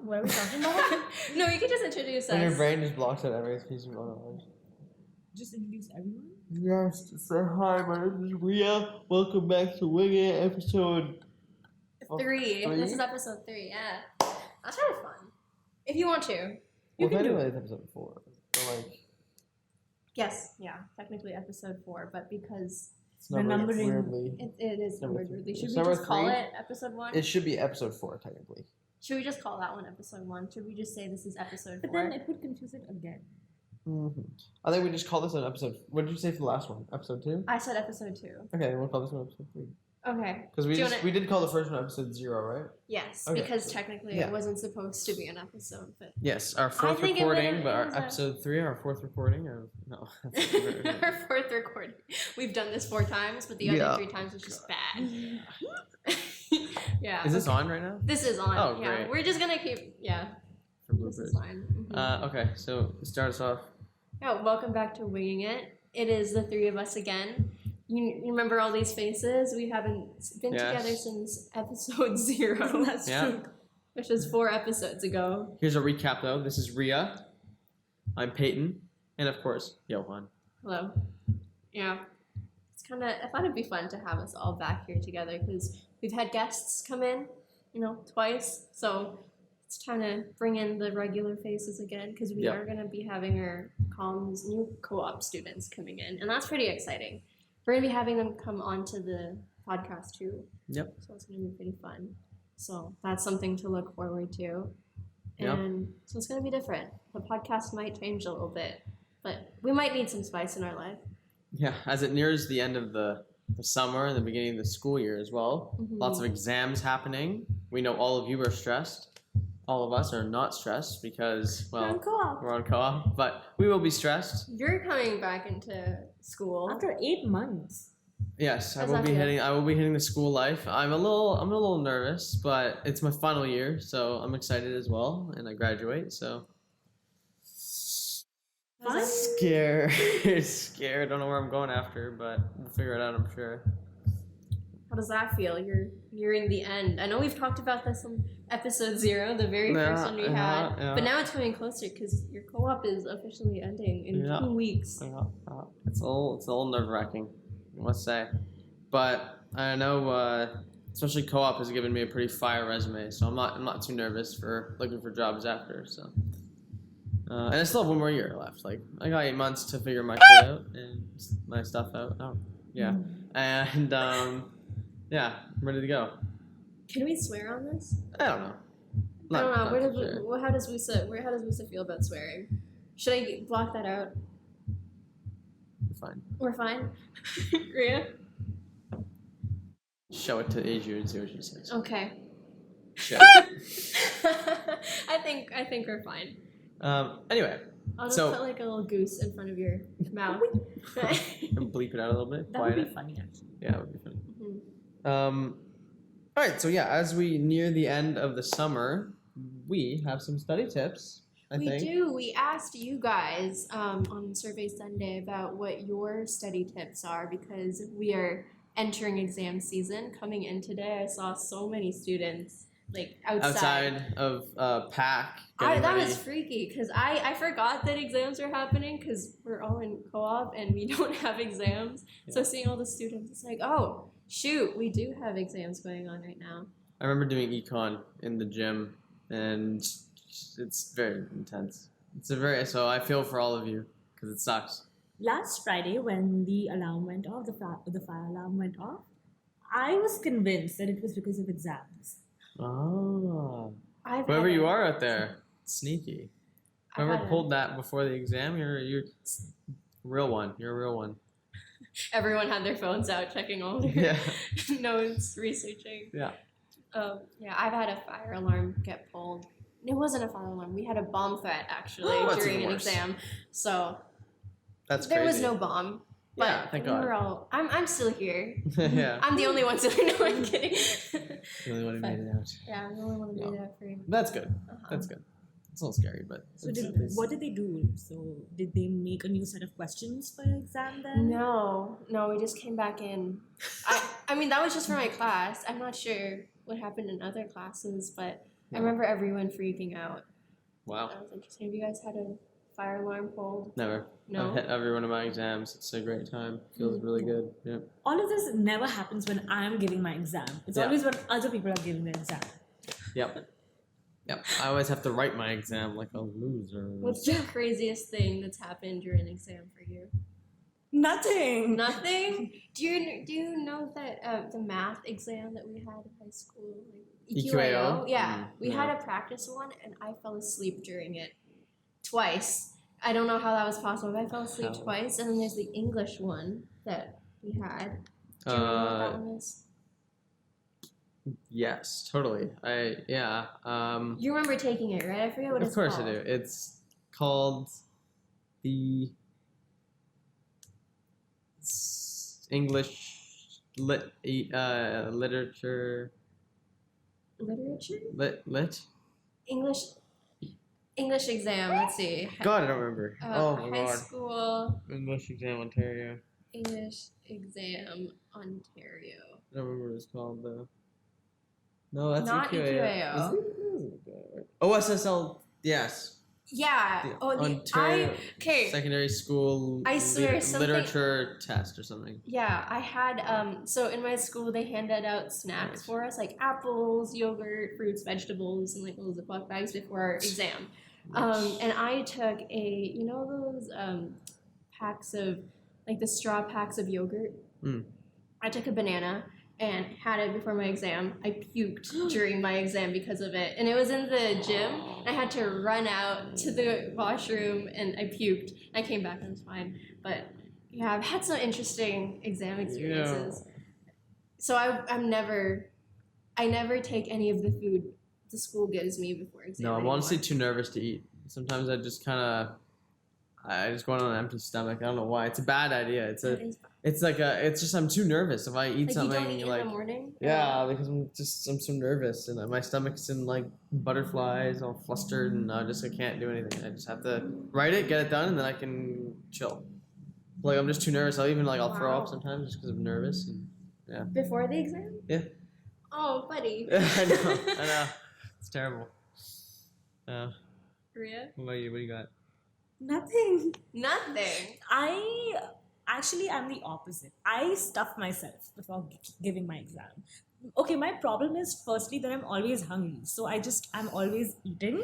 What are we talking about? No, you can just introduce us. When your brain just blocks out every piece of knowledge. Just introduce everyone? Yes, just say hi, my name is Ria. Welcome back to Wing It, episode 3. This is episode 3, yeah. That's kind of fun. If you want to. You can do it. It's episode 4. Or like... Yes, yeah, technically episode 4, but because It's The numbering. weirdly. it is Number numbered three. weirdly. Should It's we number just call 3? it episode 1? It should be episode 4, technically. Should we just call that one episode 1? Should we just say this is episode 4? But then it would confuse it again. Mm-hmm. I think we just call this an episode... What did you say for the last one? Episode 2? I said episode 2. Okay, we'll call this one episode 3. Okay. Because Do you wanna- we did call the first one episode 0, right? Yes, Okay. because technically Yeah. it wasn't supposed to be an episode, but Yes, our I fourth think it recording, was but our a- episode 3, our fourth recording, or no? That's our 4th recording. We've done this 4 times, but the other Yeah. 3 times was just bad. Yeah. Is this on right now? This is on. Oh, yeah. great. We're just gonna keep. Yeah. For This is bloopers. fine. Mhm. Okay, so start us off. Oh, welcome back to Winging It. It is the 3 of us again. You remember all these faces? We haven't been Yes. together since episode 0. That's Yeah. true. Which was 4 episodes ago. Here's a recap though. This is Ria. I'm Peyton, and of course, Johann. Hello. Yeah. It's kind of. I thought it'd be fun to have us all back here together because we've had guests come in, twice. So it's time to bring in the regular faces again because we Yep. are going to be having our comms new co-op students coming in, and that's pretty exciting. We're going to be having them come onto the podcast too. Yep. So it's going to be pretty fun. So that's something to look forward to. Yep. And so it's going to be different. The podcast might change a little bit, but we might need some spice in our life. Yeah, as it nears the end of the summer and the beginning of the school year as well. Mhm. Lots of exams happening. We know all of you are stressed. All of us are not stressed because, We're on well, co-op. we're on co-op, but we will be stressed. You're coming back into school. After 8 months. Yes, I How's will that be feel? hitting the school life. I'm a little nervous, but it's my final year, so I'm excited as well, and I graduate, so How's that- scared. Don't know where I'm going after, but we'll figure it out, I'm sure. How does that feel? You're nearing the end. I know we've talked about this in episode 0, the very first one we had, yeah. but now it's coming closer because your co-op is officially ending in Yeah. 2 weeks. It's a little nerve-wracking, I must say. But I know, especially co-op has given me a pretty fire resume, so I'm not too nervous for looking for jobs after. So, and I still have 1 more year left. Like I got 8 months to figure my shit out and my stuff out. Oh, yeah, and yeah, I'm ready to go. Can we swear on this? I don't know. I don't know. Not Where for sure. how does WUSA feel about swearing? Should I block that out? Fine. We're fine. Ria? Show it to Asia and see what she says. Okay. Show. I think we're fine. Anyway, I'll just So- put like a little goose in front of your mouth. and bleep it out a little bit. That would quiet be it. funny, actually. Yeah, it would be funny. Mhm. All right, so yeah, as we near the end of the summer, we have some study tips, I We think. do. We asked you guys on Survey Sunday about what your study tips are because we are entering exam season. Coming in today, I saw so many students like outside. Outside of PAC. That getting was ready. freaky because I forgot that exams are happening because we're all in co-op and we don't have exams. So Yeah. seeing all the students, it's like, oh, shoot, we do have exams going on right now. I remember doing econ in the gym, and it's very intense. So I feel for all of you because it sucks. Last Friday, when the alarm went off, the fire alarm went off, I was convinced that it was because of exams. Oh. I've Whoever had you a- are out there, sneaky. I've Whoever had a- pulled that before the exam, you're a real one. You're a real one. Everyone had their phones out checking all their Yeah. notes, researching. Yeah. Yeah, I've had a fire alarm get pulled. It wasn't a fire alarm. We had a bomb threat actually That's during even an worse. exam. So That's there crazy. was no bomb. But Yeah, thank we God. were all. I'm still here. Yeah. I'm the only one still here. No, I'm kidding. The only one who made it out. Yeah, I'm the only one who made that free. That's good. Uh-huh. That's good. It's a little scary, but So it's, what did they do? So did they make a new set of questions for your exam then? No, we just came back in. I mean, that was just for my class. I'm not sure what happened in other classes, but I remember everyone freaking out. Wow. That was interesting. Have you guys had a fire alarm pulled? Never. No? I've hit every one of my exams. It's a great time. Feels really good. Yeah. All of this never happens when I'm giving my exam. It's Yeah. always when other people are giving the exam. Yep. Yep. I always have to write my exam like a loser. What's the craziest thing that's happened during an exam for you? Nothing. Nothing? Do you know that the math exam that we had in high school? Like, EQAO? Yeah. We No. had a practice one and I fell asleep during it. Twice. I don't know how that was possible, but I fell asleep How? twice. And then there's the English one that we had. Do you remember what that one is? Yes, totally. You remember taking it, right? I forget what Of it's course called. I do. It's called the English literature Literature? lit. English exam. Let's see. God, I don't remember. Oh my high God. school English exam Ontario. English exam Ontario. I don't remember what it's called though. No, that's Not EQAO. Is it? OSSL. Yes. Yeah. The Oh, Ontario okay. Secondary School I swear, something- literature test or something. Yeah, I had so in my school they handed out snacks Nice. for us, like apples, yogurt, fruits, vegetables, and like little Ziploc bags before our exam. And I took those packs of like the straw packs of yogurt. Mm. I took a banana and had it before my exam. I puked during my exam because of it, and it was in the gym. And I had to run out to the washroom, and I puked. I came back and it was fine, but yeah, I've had some interesting exam experiences. So I never take any of the food the school gives me before exam. No, I'm anymore. honestly too nervous to eat. Sometimes I just go on an empty stomach. I don't know why. It's a bad idea. That is fine. It's just I'm too nervous. If I eat Like something you don't eat like in the morning. yeah, because I'm so nervous and my stomach's in like butterflies, all flustered, and I can't do anything. I just have to write it, get it done, and then I can chill. Like I'm just too nervous. I'll throw up Wow. sometimes just because I'm nervous. And Before the exam. Yeah. Oh, buddy. I know, it's terrible. Rhea? What about you? What do you got? Nothing. Nothing. I actually am the opposite. I stuff myself before giving my exam. Okay, my problem is firstly that I'm always hungry. So I'm always eating.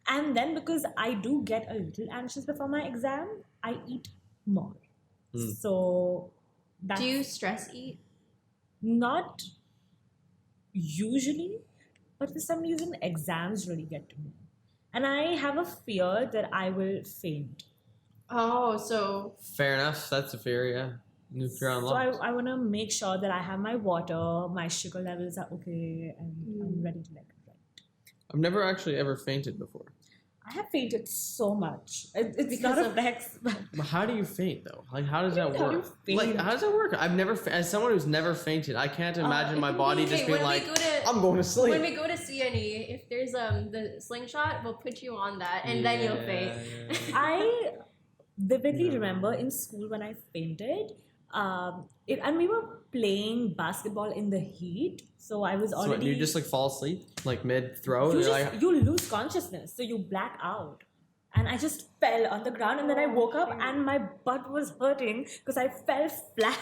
And then because I do get a little anxious before my exam, I eat more. Hmm. So that's Do you stress eat? not usually, but for some reason exams really get to me. And I have a fear that I will faint. Oh, so Fair enough. That's a fear, yeah. If you're So unlocked. I want to make sure that I have my water, my sugar levels are okay, and I'm ready to write. I've never actually ever fainted before. I have fainted so much. It's Because not a of- flex, but But how do you faint though? Like how does that How do you work? Like faint? how does that work? I've never as someone who's never fainted, I can't imagine my body just being like I'm going to sleep. When we go to CNE, if there's the slingshot, we'll put you on that, and then you'll faint. I vividly No. remember in school when I fainted. And we were playing basketball in the heat, so I was So already. what, you just like fall asleep like mid throw? you lose consciousness, so you black out. And I just fell on the ground, and then I woke up, shoot. and my butt was hurting because I fell flat.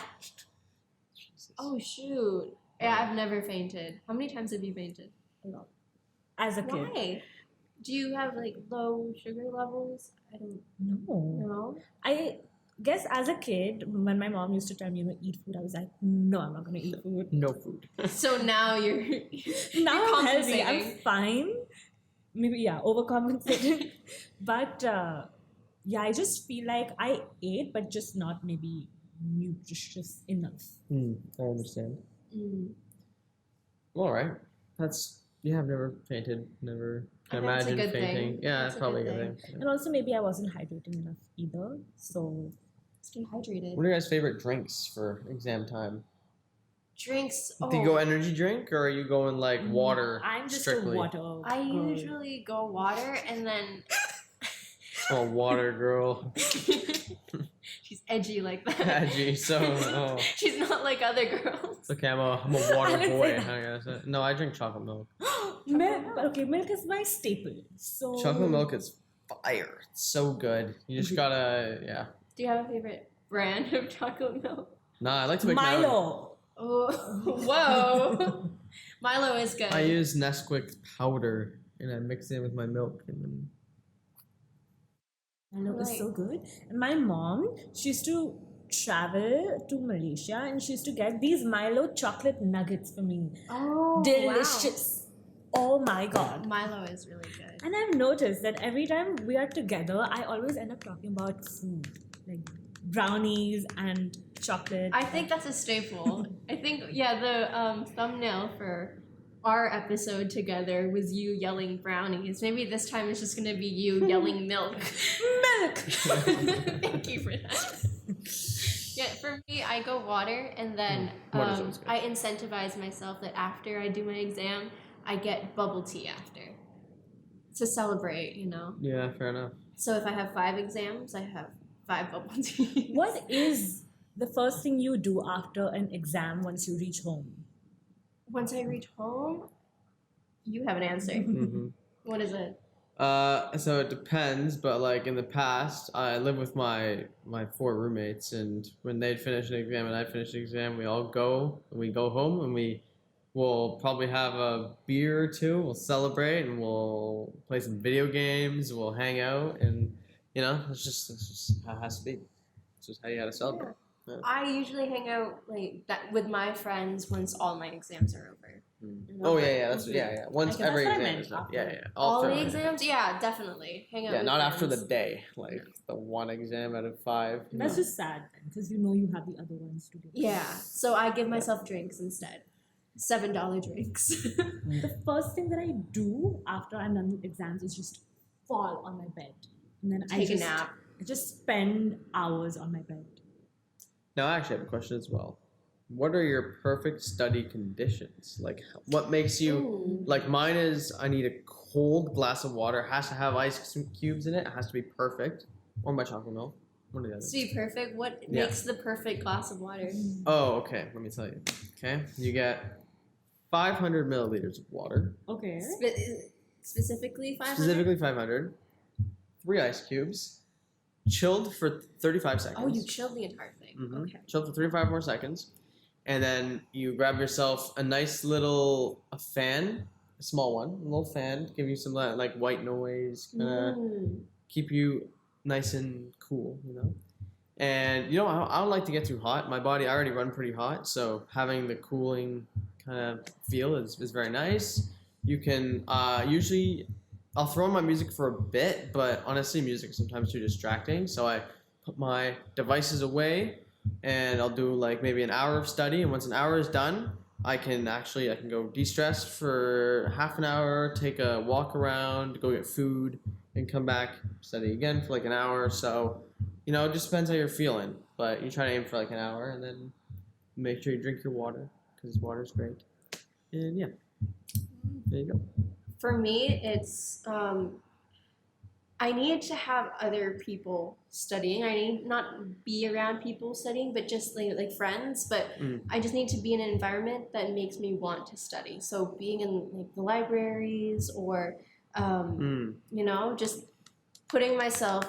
Oh shoot! Yeah, I've never fainted. How many times have you fainted? A lot. As a kid. Why? Do you have like low sugar levels? I don't No. know. I guess as a kid, when my mom used to tell me to eat food, I was like, no, I'm not going to eat food. No food. So now you're Now you're I'm healthy. I'm compensating. fine. Maybe, yeah, overcompensated. But yeah, I just feel like I ate, but just not maybe nutritious enough. I understand. Mm. All right. I've never fainted. Never can That's a imagine good thing. fainting. Yeah, That's it's a probably a good good thing. And also maybe I wasn't hydrating enough either. So Stay hydrated. What are your guys' favorite drinks for exam time? Drinks. Oh, Do you go energy drink or are you going like water? I'm just strictly? a water I girl. usually go water and then Oh, water girl. she's edgy like that. Edgy. So, oh. She's not like other girls. Okay, I'm a water I didn't boy. say that. I guess. No, I drink chocolate milk. Milk is my staple. So Chocolate milk is fire. It's so good. You just gotta, yeah. Do you have a favorite brand of chocolate milk? Nah, I like to make my own. Milo. Oh, whoa. Milo is good. I use Nesquik powder and I mix it with my milk and then. Milo is so good. And my mom, she used to travel to Malaysia and she used to get these Milo chocolate nuggets for me. Oh, Delicious. Oh my god. wow. Milo is really good. And I've noticed that every time we are together, I always end up talking about food. Like brownies and chocolate. I think that's a staple. I think, yeah, the thumbnail for our episode together was you yelling brownies. Maybe this time it's just going to be you yelling milk. Milk! Thank you for that. Yeah, for me, I go water, and then Water's always good. I incentivize myself that after I do my exam, I get bubble tea after to celebrate, you know? Yeah, fair enough. So if I have 5 exams, I have 5 bubble teas. What is the first thing you do after an exam once you reach home? Once I reach home, you have an answer. Mm-hmm. What is it? So it depends, but like in the past, I lived with my 4 roommates, and when they'd finish an exam and I'd finish an exam, we go home, and we'll probably have a beer or two, we'll celebrate, and we'll play some video games, we'll hang out, and you know, it's just how it has to be. It's just how you gotta celebrate. Yeah. I usually hang out like that with my friends once all my exams are over. Oh yeah, Once Okay, every that's what I exam meant, is done. after. Yeah. All the throughout. exams? Yeah, definitely. Hang out Yeah, with not after the friends. day, like the one exam out of 5. That's just sad then, because you know you have the other ones to do. Yeah, so I give myself drinks instead. $7 drinks. The first thing that I do after I'm done with exams is just fall on my bed. And then Take a nap. I just spend hours on my bed. Now, I actually have a question as well. What are your perfect study conditions? Like, what makes you, Ooh. like mine is, I need a cold glass of water. It has to have ice cubes in it. It has to be perfect. Or my chocolate milk. One of the others. To be perfect, what Yeah. makes the perfect glass of water? Oh, okay. Let me tell you. Okay. You get 500 milliliters of water. Okay. Specifically 500? Specifically 500. 3 ice cubes. Chilled for 35 seconds. Oh, you chilled the entire thing. Mhm. Okay. Chill for 3 to 5 more seconds. And then you grab yourself a nice little fan, a small one, a little fan to give you some like white noise, kind of keep you nice and cool, you know. And you know, I don't like to get too hot. My body, I already run pretty hot, so having the cooling kind of feel is very nice. You can usually, I'll throw on my music for a bit, but honestly, music is sometimes too distracting. So I put my devices away, and I'll do like maybe an hour of study. And once an hour is done, I can go de-stress for half an hour, take a walk around, go get food, and come back, study again for like an hour or so. You know, it just depends how you're feeling. But you try to aim for like an hour, and then make sure you drink your water, because water's great. And yeah, there you go. For me, it's I need to have other people studying. I need not be around people studying, but just like friends. But I just need to be in an environment that makes me want to study. So being in like the libraries or you know, just putting myself.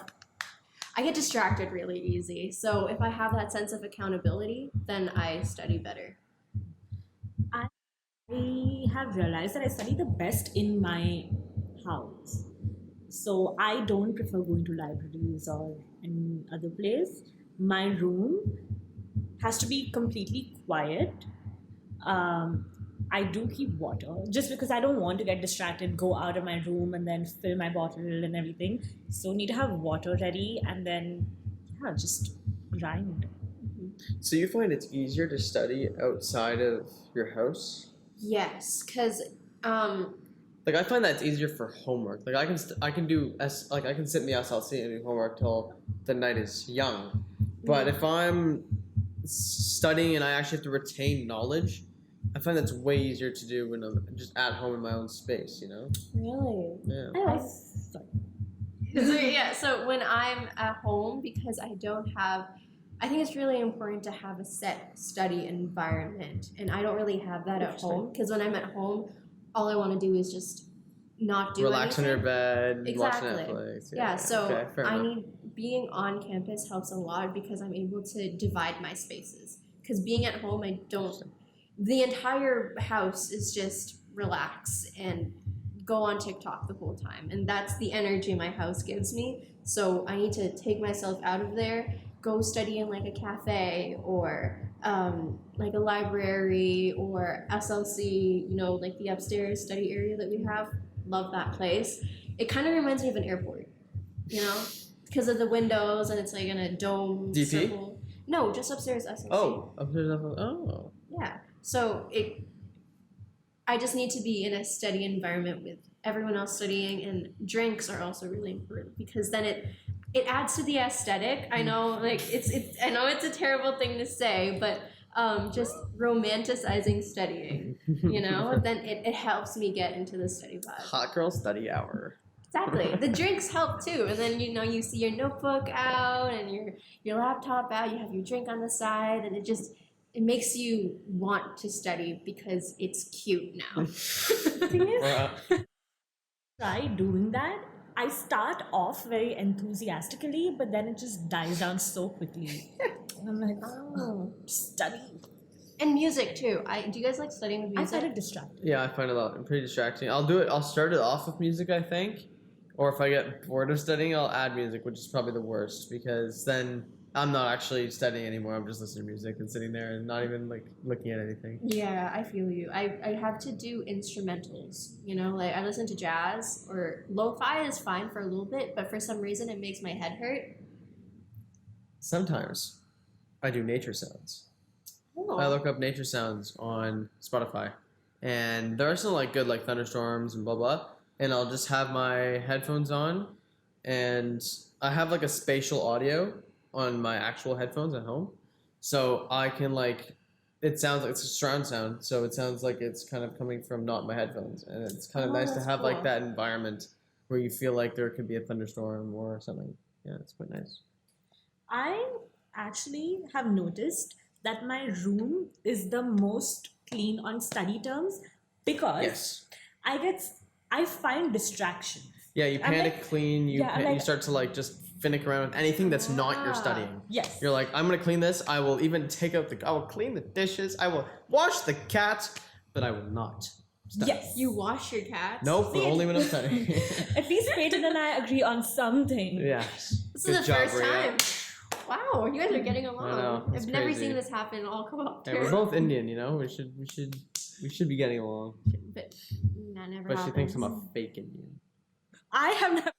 I get distracted really easy. So if I have that sense of accountability, then I study better. I have realized that I study the best in my house. So I don't prefer going to libraries or any other place. My room has to be completely quiet. I do keep water just because I don't want to get distracted, go out of my room and then fill my bottle and everything. So need to have water ready and then just grind. So you find it's easier to study outside of your house? Yes, because like I find that it's easier for homework. Like I can sit in the SLC and do homework till the night is young. But if I'm studying and I actually have to retain knowledge, I find that's way easier to do when I'm just at home in my own space. You know? Really? Yeah. So when I'm at home, because I think it's really important to have a set study environment, and I don't really have that at home, because when I'm at home, all I want to do is just not do Relax in anything. your bed, Exactly. watch Netflix. Yeah, so okay, fair I enough. need being on campus helps a lot because I'm able to divide my spaces. Because being at home, I don't. The entire house is just relax and go on TikTok the whole time, and that's the energy my house gives me. So I need to take myself out of there, go study in like a cafe or like a library or SLC. You know, like the upstairs study area that we have. Love that place. It kind of reminds me of an airport, you know, because of the windows and it's like in a dome DP? circle. No, just upstairs SLC. Oh, upstairs. Oh. Yeah. So I just need to be in a steady environment with everyone else studying, and drinks are also really important because then it adds to the aesthetic. I know, like I know it's a terrible thing to say, but just romanticizing studying, you know, then it helps me get into the study vibe. Hot girl study hour. Exactly. The drinks help too. And then, you know, you see your notebook out and your laptop out, you have your drink on the side, and it makes you want to study because it's cute now. The thing is, try doing that. I start off very enthusiastically, but then it just dies down so quickly. And I'm like, oh, study. And music too. Do you guys like studying with I music? find it distracting. Yeah, I find it pretty distracting. I'll start it off with music, I think. Or if I get bored of studying, I'll add music, which is probably the worst because then I'm not actually studying anymore. I'm just listening to music and sitting there and not even like looking at anything. Yeah, I feel you. I have to do instrumentals, you know, like I listen to jazz or lo-fi is fine for a little bit, but for some reason it makes my head hurt. Sometimes I do nature sounds. Oh. I look up nature sounds on Spotify, and there are some like good like thunderstorms and blah blah. And I'll just have my headphones on, and I have like a spatial audio on my actual headphones at home, so I can like it sounds like it's a surround sound, so it sounds like it's kind of coming from not my headphones, and it's kind of nice to that's have cool. like that environment where you feel like there could be a thunderstorm or something. Yeah, it's quite nice. I actually have noticed that my room is the most clean on study terms because Yes. I find distractions. Yeah, you I'm panic like- clean. You yeah, I'm like- you start to like just finick around with anything that's not your studying. Yes. You're like, I'm gonna clean this. I will even I will clean the dishes. I will wash the cat, but I will not study. Yes. You wash your cats? Nope, See, only when I'm studying. At least Peyton and I agree on something. Yeah. This Good is the job, first Rhea. time. Wow, you guys are getting along. know, it's I've never crazy. seen this happen all co-op Yeah, we're both Indian, you know. We should be getting along. But that never But happens. she thinks I'm a fake Indian. I have never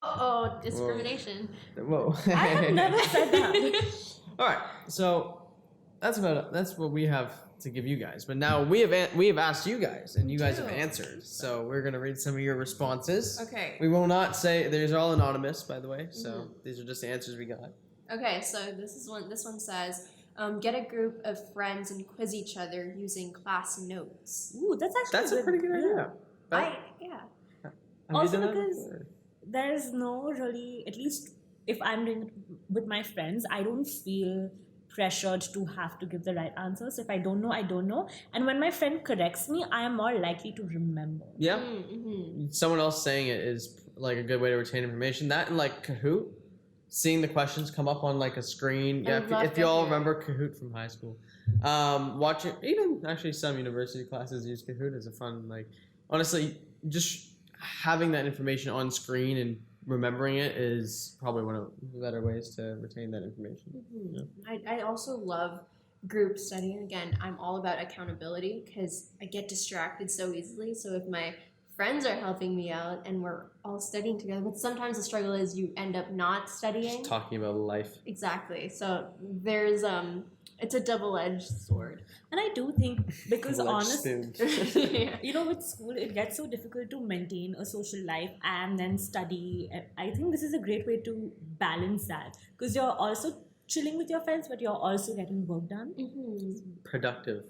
Uh-oh, discrimination. Whoa. I have never said that. All right, so that's what we have to give you guys. But now we have asked you guys, and you guys have True. answered. So we're gonna read some of your responses. Okay. We will not say these are all anonymous, by the way. So Mhm. these are just the answers we got. Okay, so this one says, get a group of friends and quiz each other using class notes. Ooh, that's actually That's a pretty good idea. Yeah. Have Also you done that because- before? There's no really, at least if I'm doing it with my friends, I don't feel pressured to have to give the right answers. If I don't know, I don't know. And when my friend corrects me, I am more likely to remember. Yeah. Mm-hmm. Someone else saying it is like a good way to retain information. That and like Kahoot, seeing the questions come up on like a screen. I Yeah, love if you all Kahoot. remember Kahoot from high school, watching even actually some university classes use Kahoot as a fun like. Honestly, just having that information on screen and remembering it is probably one of the better ways to retain that information. I also love group studying. Again, I'm all about accountability because I get distracted so easily. So if my friends are helping me out and we're all studying together, but sometimes the struggle is you end up not studying. Just talking about life. Exactly. So there's it's a double-edged sword. And I do think because Spoon. Yeah. you know, with school, it gets so difficult to maintain a social life and then study. I think this is a great way to balance that because you're also chilling with your friends, but you're also getting work done. Productive.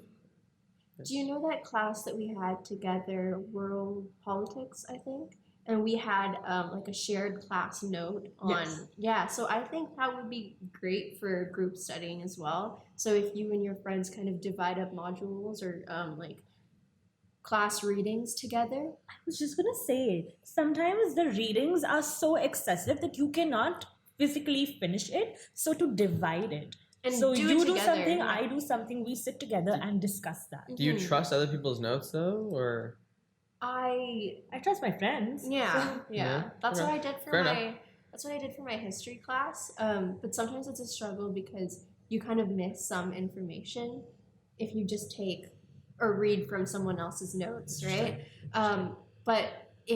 Do you know that class that we had together, world politics, I think? And we had like a shared class note on, Yes. yeah, so I think that would be great for group studying as well. So if you and your friends kind of divide up modules or like class readings together? I was just gonna say, sometimes the readings are so excessive that you cannot physically finish it. So to divide it. And So do it you do together, something, yeah. I do something, we sit together and discuss that. Do you Mhm. trust other people's notes though, or? I I trust my friends. yeah. Yeah. That's Okay. what I did for Fair my enough. that's what I did for my history class. But sometimes it's a struggle because you kind of miss some information if you just take or read from someone else's notes, right? But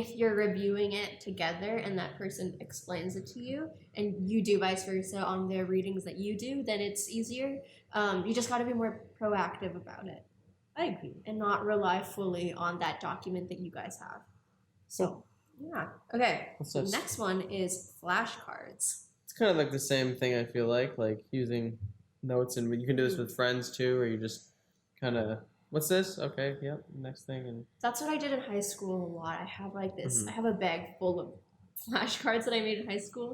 if you're reviewing it together and that person explains it to you and you do vice versa on their readings that you do, then it's easier. You just got to be more proactive about it I agree. and not rely fully on that document that you guys have. So, yeah. Okay. What's The this? next one is flashcards. It's kind of like the same thing. I feel like using notes, and you can do this with friends too, or you just kind of, what's this? Okay, yep, next thing, and That's what I did in high school a lot. I have like this. Mhm. I have a bag full of flashcards that I made in high school,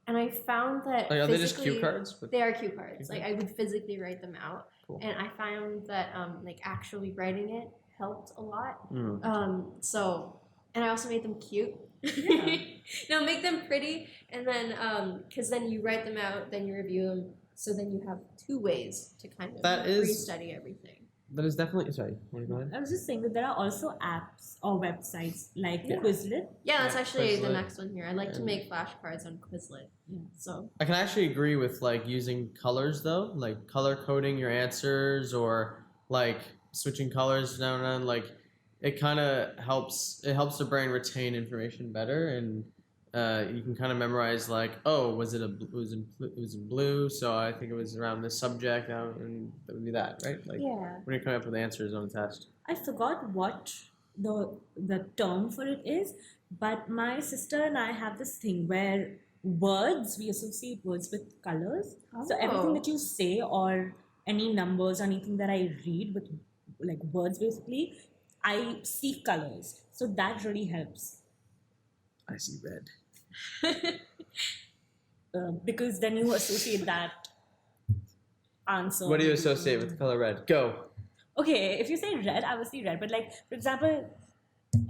and I found that like, are they just cue physically- cards? They are cue cards. Cue Like I would physically write them out, Cool. and I found that like actually writing it helped a lot. Mm. So, and I also made them cute. Yeah. No, make them pretty, and then because then you write them out, then you review them. So then you have two ways to kind of That is- re-study everything. That is definitely sorry. What are you going? I was just saying that there are also apps or websites like Yeah. Quizlet. Yeah, that's Yeah, actually the Quizlet. next one here. I like to And- make flashcards on Quizlet. Yeah. So I can actually agree with like using colors though, like color coding your answers or like switching colors now and then. Like it kind of helps. It helps the brain retain information better, and you can kind of memorize like, oh, was it it was in blue, so I think it was around this subject, and that would be that, right? Like yeah. when you're coming up with answers on a test. I forgot what the term for it is, but my sister and I have this thing where we associate words with colors. So everything that you say or any numbers or anything that I read with like words basically, I see colors. So that really helps. I see red. Because then you associate that answer. What do you associate with the color red? Go. Okay, if you say red, I will see red. But like, for example,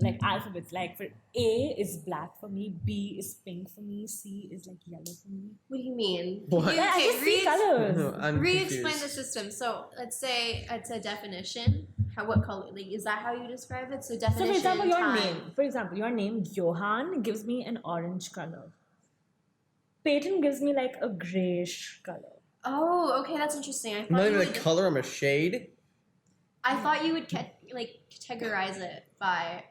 like alphabets, like for A is black for me, B is pink for me, C is like yellow for me. What do you mean? What? Yeah, I just see colors. No, I'm Re-explain the confused. system. So let's say it's a definition. What color? Like, is that how you describe it? So So definition. for example, your time. name. For example, your name Johann gives me an orange color. Peyton gives me like a grayish color. Oh, okay, that's interesting. I I'm thought not you even a would. color. I'm a shade. I thought you would like categorize it by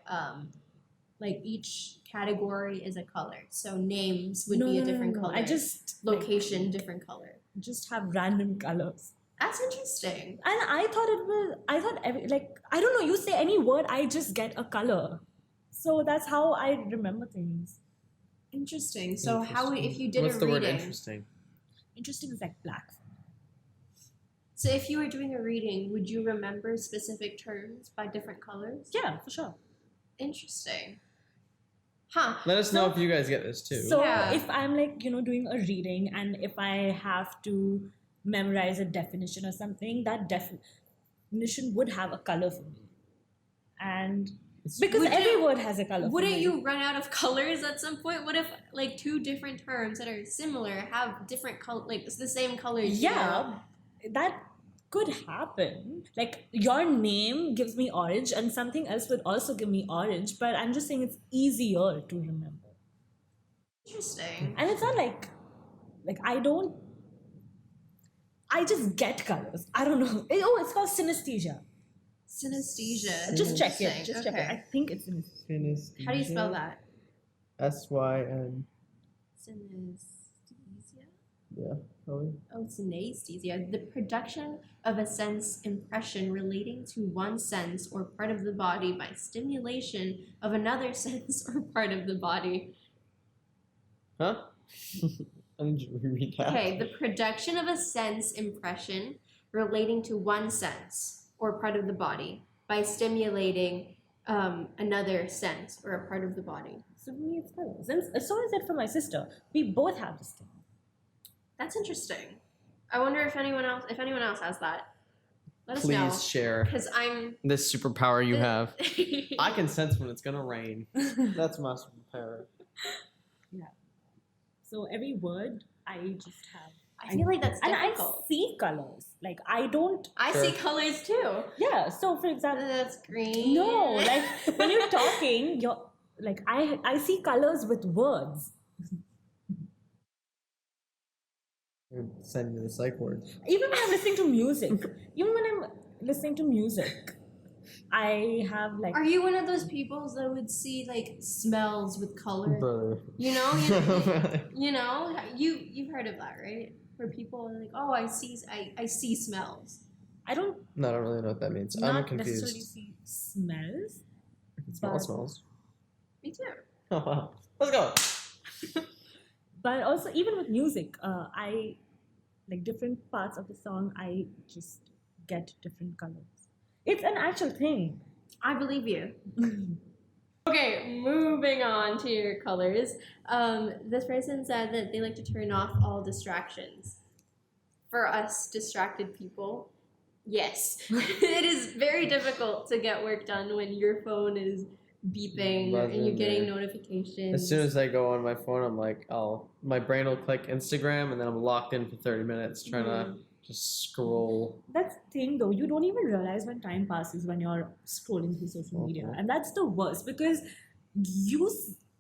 like each category is a color. So names would be a different color. I just location, different color. just have random colors. That's interesting. And I thought I don't know, you say any word, I just get a color. So that's how I remember things. Interesting. So how Interesting. if you did What's a the word reading? interesting? Interesting is like black. So if you were doing a reading, would you remember specific terms by different colors? Yeah, for sure. Interesting. Huh. Let us know So- if you guys get this too. So Yeah. if I'm like, doing a reading and if I have to memorize a definition or something, that definition would have a color for me. And because Would every you- word has a color for Wouldn't me. you run out of colors at some point? What if like two different terms that are similar have different color, like it's the same color? Yeah, that could happen. Like your name gives me orange and something else would also give me orange, but I'm just saying it's easier to remember. Interesting. And it's not like I just get colors. I don't know. It's called synesthesia. Synesthesia. Just check it. Interesting. Just check it. I think it's synesthesia. How do you spell that? SYN. Synesthesia. Yeah, probably. Oh, synesthesia. The production of a sense impression relating to one sense or part of the body by stimulation of another sense or part of the body. Huh? I need you to reread that. Okay, the production of a sense impression relating to one sense or part of the body by stimulating another sense or a part of the body. So for me, it's colors. And so is it for my sister. We both have this thing. That's interesting. I wonder if anyone else has that. Let us Please know. share Because I'm. this superpower you have. I can sense when it's gonna rain. That's my superpower. Yeah. So every word I just have. I feel like that's And difficult. I see colors. Like I don't. I Sure. see colors too. Yeah. So for example, That's green. no. Like when you're talking, you're like I see colors with words. Send me the psych word. Even when I'm listening to music. Even when I'm listening to music, I have like. Are you one of those people that would see like smells with color? Brother. You know, you've heard of that, right? Where people are like, oh, I see smells. I don't. No, I don't really know what that means. I'm Not necessarily confused. see smells. I can smell but- smells. Me too. Oh, wow. Let's go. But also even with music, I like different parts of the song. I just get different colors. It's an actual thing. I believe you. Okay, moving on to your colors. This person said that they like to turn off all distractions. For us distracted people, yes. It is very difficult to get work done when your phone is beeping and you're getting notifications. As soon as I go on my phone, I'm like, my brain will click Instagram, and then I'm locked in for 30 minutes trying to just scroll. That's the thing though, you don't even realize when time passes when you're scrolling through social media. And that's the worst because you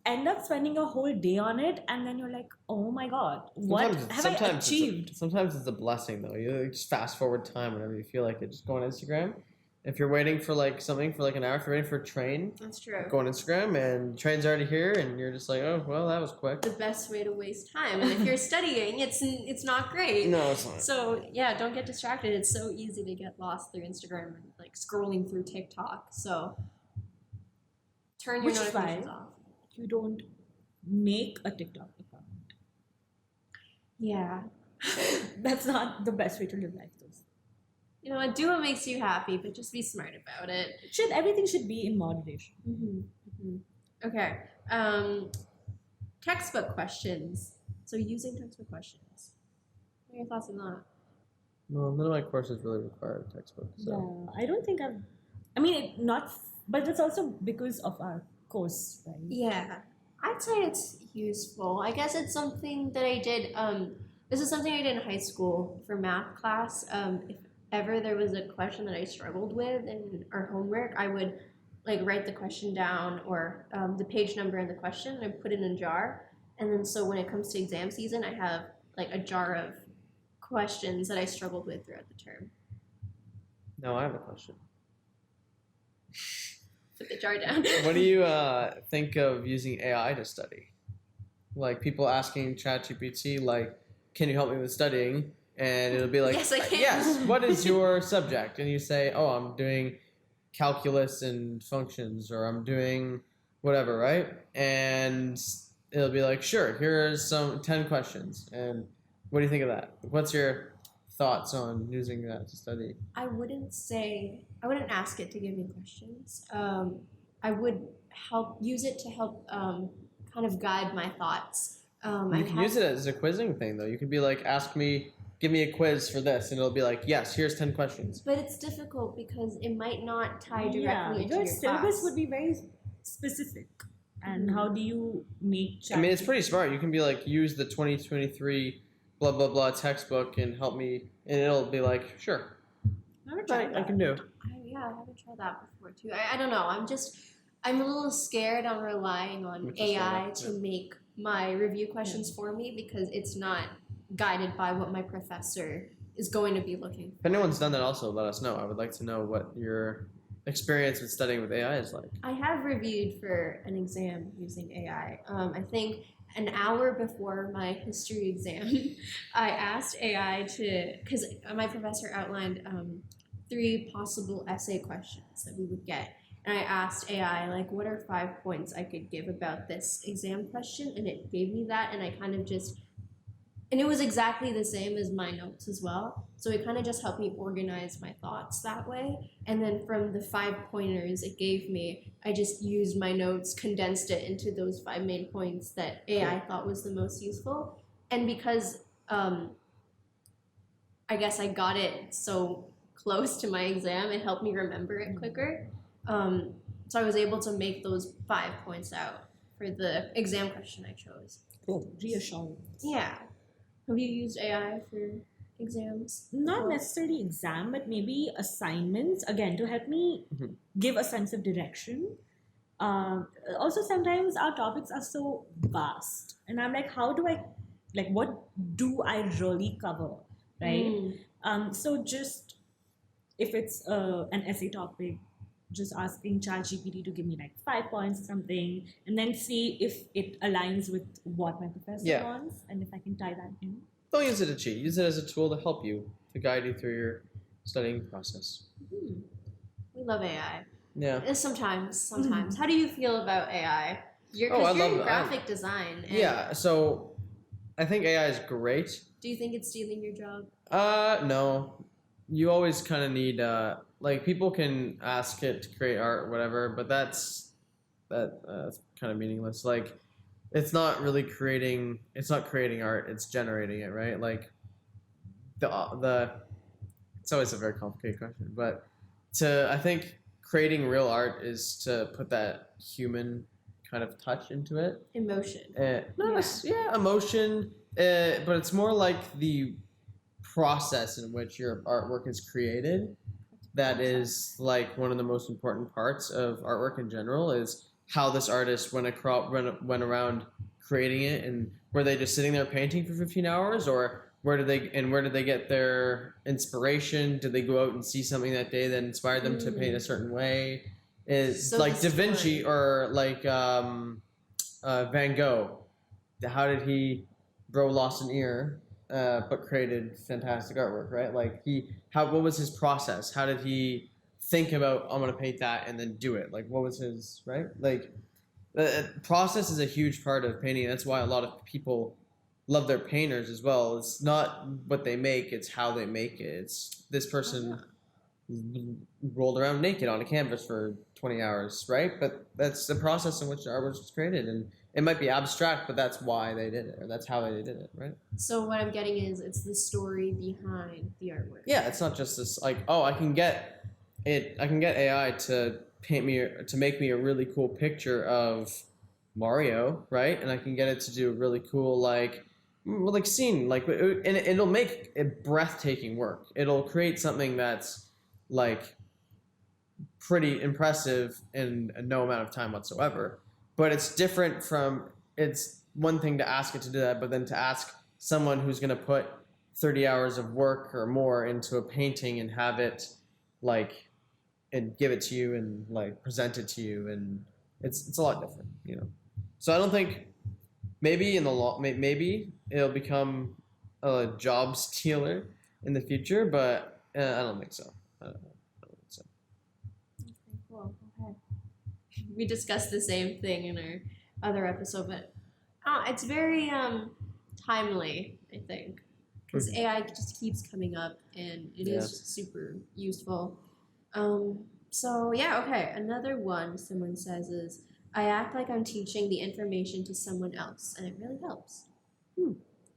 end up spending a whole day on it and then you're like, oh my god, what have I achieved? Sometimes it's a blessing though. You just fast forward time whenever you feel like it. Just go on Instagram. If you're waiting for like something for like an hour, if you're waiting for a train, That's true. go on Instagram and the train's already here and you're just like, oh, well, that was quick. The best way to waste time. And if you're studying, it's not great. No, it's not. So yeah, don't get distracted. It's so easy to get lost through Instagram and like scrolling through TikTok. So turn your Which is notifications why off. you don't make a TikTok account. Yeah. That's not the best way to live life though. You know what? Do what makes you happy, but just be smart about it. Everything should be in moderation. Okay. Textbook questions. So using textbook questions. What are your thoughts on that? Well, none of my courses really require a textbook. So. Yeah, I don't think but it's also because of our course, right? Yeah. I'd say it's useful. I guess it's something that I did. This is something I did in high school for math class. If ever there was a question that I struggled with in our homework, I would like write the question down or the page number and the question and put it in a jar. And then so when it comes to exam season, I have like a jar of questions that I struggled with throughout the term. No, I have a question. Put the jar down. What do you think of using AI to study? Like people asking ChatGPT, like, can you help me with studying? And it'll be like, Yes, I can. Yes, what is your subject? And you say, oh, I'm doing calculus and functions, or I'm doing whatever, right? And it'll be like, sure, here's some 10 questions. And what do you think of that? What's your thoughts on using that to study? I wouldn't ask it to give me questions. I would use it to help kind of guide my thoughts. You can use it as a quizzing thing, though. You could be like, give me a quiz for this, and it'll be like, yes, here's 10 questions. But it's difficult because it might not tie directly into your syllabus class. would be very specific. And how do you make I mean, it's pretty smart. You can be like, use the 2023 blah, blah, blah textbook and help me, and it'll be like, sure. I can do. I haven't tried that before, too. I don't know. I'm a little scared on relying on AI to make my review questions for me because it's not guided by what my professor is going to be looking for. If anyone's done that, also let us know. I would like to know what your experience with studying with AI is like. I have reviewed for an exam using AI. I think an hour before my history exam, I asked AI because my professor outlined 3 possible essay questions that we would get. And I asked AI, like, what are 5 points I could give about this exam question? And it gave me that, and I kind of and it was exactly the same as my notes as well. So it kind of just helped me organize my thoughts that way. And then from the 5 pointers it gave me, I just used my notes, condensed it into those 5 main points that AI thought was the most useful. And because I guess I got it so close to my exam. It helped me remember it quicker. So I was able to make those 5 points out for the exam question I chose. Cool. Reassuring. Yeah. Have you used AI for exams? Not necessarily exam, but maybe assignments, again, to help me give a sense of direction. Also, sometimes our topics are so vast, and I'm like, how do I, like, what do I really cover, right? So just if it's an essay topic, just asking ChatGPT to give me like 5 points or something, and then see if it aligns with what my professor wants, and if I can tie that in. Don't use it to cheat. Use it as a tool to help you, to guide you through your studying process. We love AI. Yeah. Sometimes. How do you feel about AI? You're in graphic design. Yeah, so I think AI is great. Do you think it's stealing your job? No. You always kind of need, like, people can ask it to create art or whatever, but that's kind of meaningless. Like, it's not creating art, it's generating it, right? Like, it's always a very complicated question, but I think creating real art is to put that human kind of touch into it. Emotion. Emotion, but it's more like the process in which your artwork is created that is like one of the most important parts of artwork in general, is how this artist went around creating it, and were they just sitting there painting for 15 hours, or where did they get their inspiration? Did they go out and see something that day that inspired them to paint a certain way? Is so like Da Vinci or like Van Gogh. How did he lost an ear but created fantastic artwork, right? Like what was his process? How did he think about, I'm gonna paint that and then do it? Like, what was his, right? Like, the process is a huge part of painting. That's why a lot of people love their painters as well. It's not what they make, it's how they make it. It's this person rolled around naked on a canvas for 20 hours, right? But that's the process in which the artwork was created, and it might be abstract, but that's why they did it, or that's how they did it, right? So what I'm getting is it's the story behind the artwork. Yeah, it's not just this like, oh, I can get AI to make me a really cool picture of Mario, right? And I can get it to do a really cool like scene, like, and it'll make it breathtaking work. It'll create something that's like pretty impressive in no amount of time whatsoever. But it's different from, it's one thing to ask it to do that, but then to ask someone who's going to put 30 hours of work or more into a painting and have it like, and give it to you and like present it to you, and it's a lot different, you know. So I don't think, maybe maybe it'll become a job stealer in the future, but I don't think so. I don't think so. Okay, cool. Okay. We discussed the same thing in our other episode, but it's very timely, I think, because AI just keeps coming up, and it is super useful. So yeah, okay. Another one someone says is, I act like I'm teaching the information to someone else, and it really helps.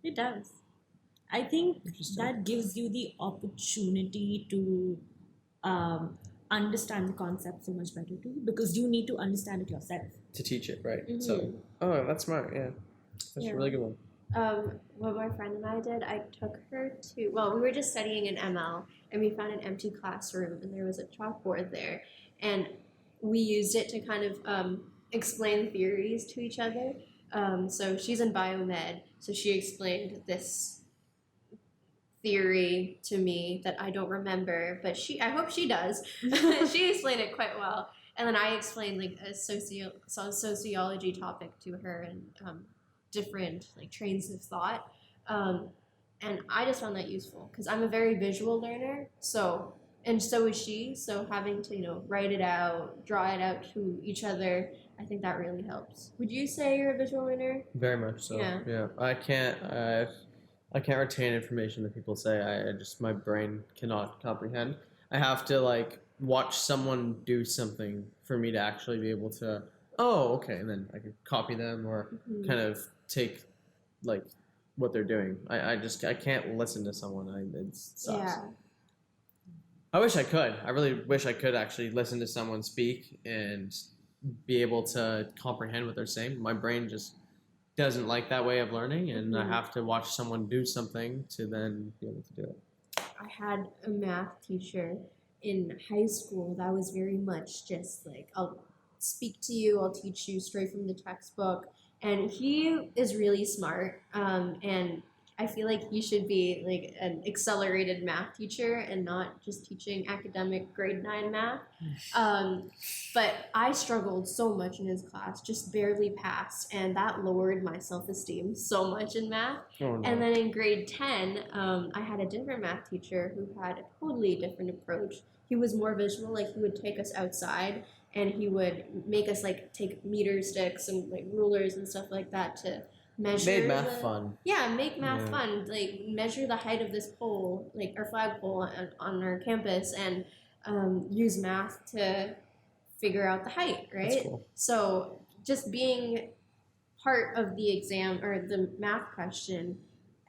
It does. I think that gives you the opportunity to understand the concept so much better too, because you need to understand it yourself to teach it, right? So, that's smart. Yeah, that's a really good one. What my friend and I did, I took her to, we were just studying in ML, and we found an empty classroom, and there was a chalkboard there, and we used it to kind of explain theories to each other. So she's in biomed, so she explained this theory to me that I don't remember, but I hope she does. She explained it quite well, and then I explained like a sociology topic to her, and different like trains of thought, and I just found that useful because I'm a very visual learner, and so is she, so having to write it out, draw it out to each other, I think that really helps. Would you say you're a visual learner? Very much so. Yeah. I can't retain information that people say. I just, my brain cannot comprehend. I have to like watch someone do something for me to actually be able to, and then I can copy them or kind of take like what they're doing. I can't listen to someone. It sucks. I wish I could. I really wish I could actually listen to someone speak and be able to comprehend what they're saying. My brain just doesn't like that way of learning, and I have to watch someone do something to then be able to do it. I had a math teacher in high school that was very much just like, I'll speak to you, I'll teach you straight from the textbook. And he is really smart. And I feel like he should be like an accelerated math teacher and not just teaching academic grade 9 math. But I struggled so much in his class, just barely passed, and that lowered my self-esteem so much in math. Oh, no. And then in grade 10, I had a different math teacher who had a totally different approach. He was more visual, like he would take us outside and he would make us like take meter sticks and like rulers and stuff like that to measure. Made math fun. Yeah, make math fun. Like measure the height of this pole, like our flagpole on our campus, and use math to figure out the height, right? That's cool. So just being part of the exam or the math question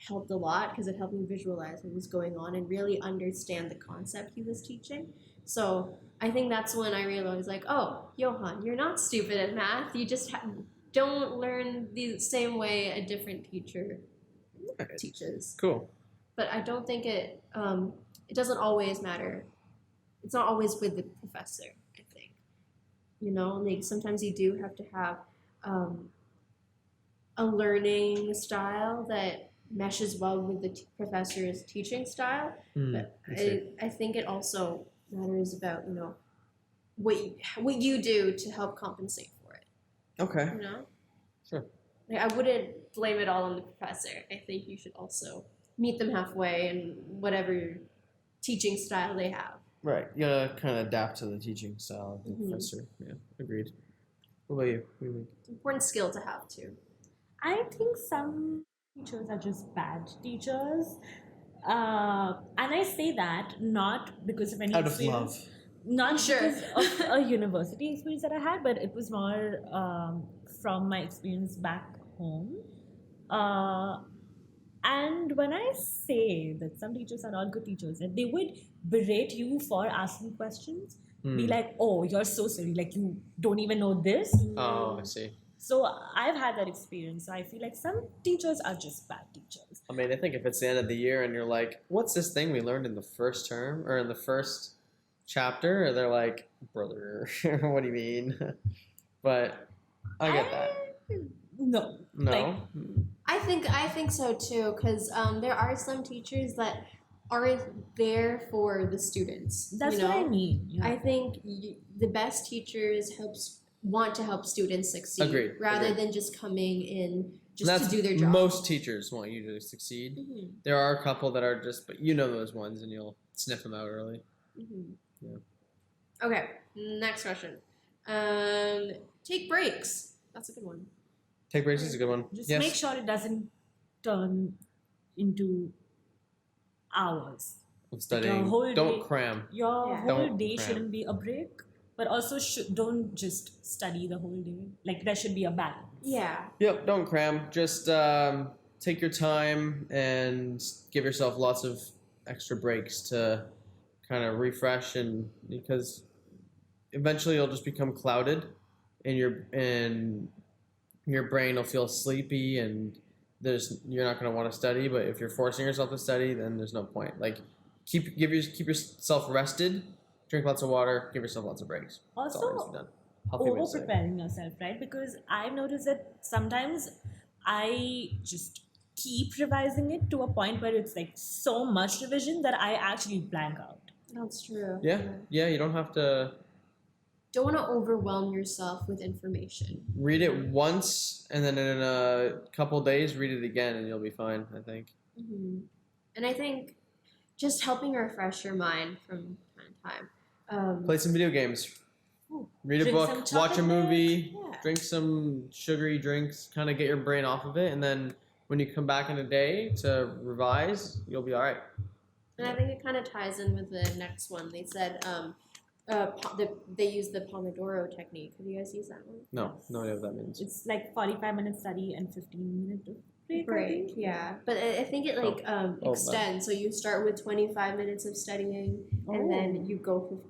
helped a lot because it helped me visualize what was going on and really understand the concept he was teaching. So I think that's when I realized, like, oh, Johann, you're not stupid at math. You just don't learn the same way a different teacher teaches. Cool. But I don't think it doesn't always matter. It's not always with the professor, I think. You know, like sometimes you do have to have a learning style that meshes well with the professor's teaching style. But I think it also matters about, you know, what you do to help compensate for it. Okay. You know? Sure. Like, I wouldn't blame it all on the professor. I think you should also meet them halfway in whatever teaching style they have. Right. You gotta kind of adapt to the teaching style of the professor. Yeah, agreed. What about you? What do you think? It's an important skill to have too. I think some teachers are just bad teachers. And I say that not because of any Out of experience, love. not Sure. because of a university experience that I had, but it was more from my experience back home. And when I say that some teachers are not good teachers, and they would berate you for asking questions, be like, "Oh, you're so silly! Like you don't even know this." Oh, I see. So I've had that experience. So I feel like some teachers are just bad teachers. I mean, I think if it's the end of the year and you're like, what's this thing we learned in the first term or in the first chapter? And they're like, brother, what do you mean? But I get that. No. No. Like, I think so too, because there are some teachers that aren't there for the students. that's you know? what I mean. Yeah. I think the best teachers want to help students succeed, Agreed, rather agreed. than just coming in And that's to do their job. Most teachers want you to succeed. Mhm. There are a couple that are just, but you know those ones and you'll sniff them out early. Mhm. Yeah. Okay, next question. Take breaks. That's a good one. Take breaks is a good one. Just Yes. make sure it doesn't turn into hours. Of studying. whole Don't day- cram. Your Yeah. whole Don't day cram. shouldn't be a break, but also don't just study the whole day. Like there should be a balance. Yeah. Yep, don't cram. Just take your time and give yourself lots of extra breaks to kind of refresh, and because eventually you'll just become clouded and your brain will feel sleepy and you're not going to want to study. But if you're forcing yourself to study, then there's no point. Like keep yourself rested, drink lots of water, give yourself lots of breaks. That's all that needs to be Also, done. Healthy way to over say it. preparing yourself, right? Because I've noticed that sometimes I just keep revising it to a point where it's like so much revision that I actually blank out. That's true. Yeah, you don't have to Don't want to overwhelm yourself with information. read it once and then in a couple days read it again and you'll be fine, I think. Mm-hmm. And I think just helping refresh your mind from time to time. Play some video games. Ooh. Read a Drink book, some watch a chocolate movie, Yeah. drink some sugary drinks, kind of get your brain off of it, and then when you come back in a day to revise, you'll be all right. And I think it kind of ties in with the next one. They said they use the Pomodoro technique. Have you guys used that one? No idea what that means. It's like 45-minute study and 15-minute break. Yeah, but I think it extends. So you start with 25 minutes of studying, and then you go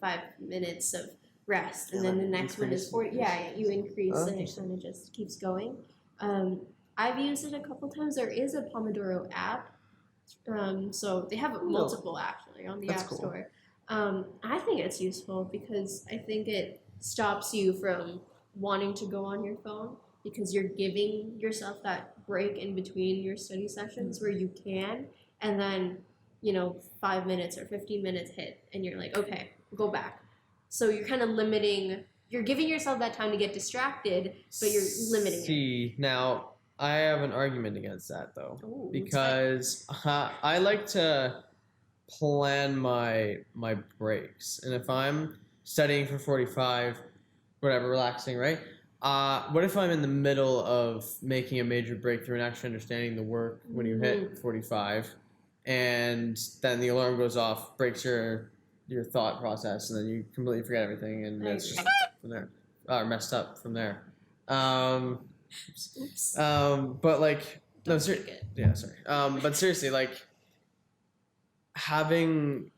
5 minutes of rest, and then the next one is 40. Yeah, you increase, and it kind of just keeps going. I've used it a couple times. There is a Pomodoro app. So they have multiple actually on the App Store. I think it's useful because I think it stops you from wanting to go on your phone because you're giving yourself that break in between your study sessions where you can, and then 5 minutes or 15 minutes hit, and you're like, okay, go back. So you're kind of limiting. You're giving yourself that time to get distracted, but you're limiting it. See, now I have an argument against that though, because I like to plan my breaks, and if I'm studying for 45, whatever, relaxing, right? What if I'm in the middle of making a major breakthrough and actually understanding the work when you hit 45, and then the alarm goes off, breaks your thought process, and then you completely forget everything, and it's just from there, messed up from there. Oops. But like, no, sorry. But seriously, like, having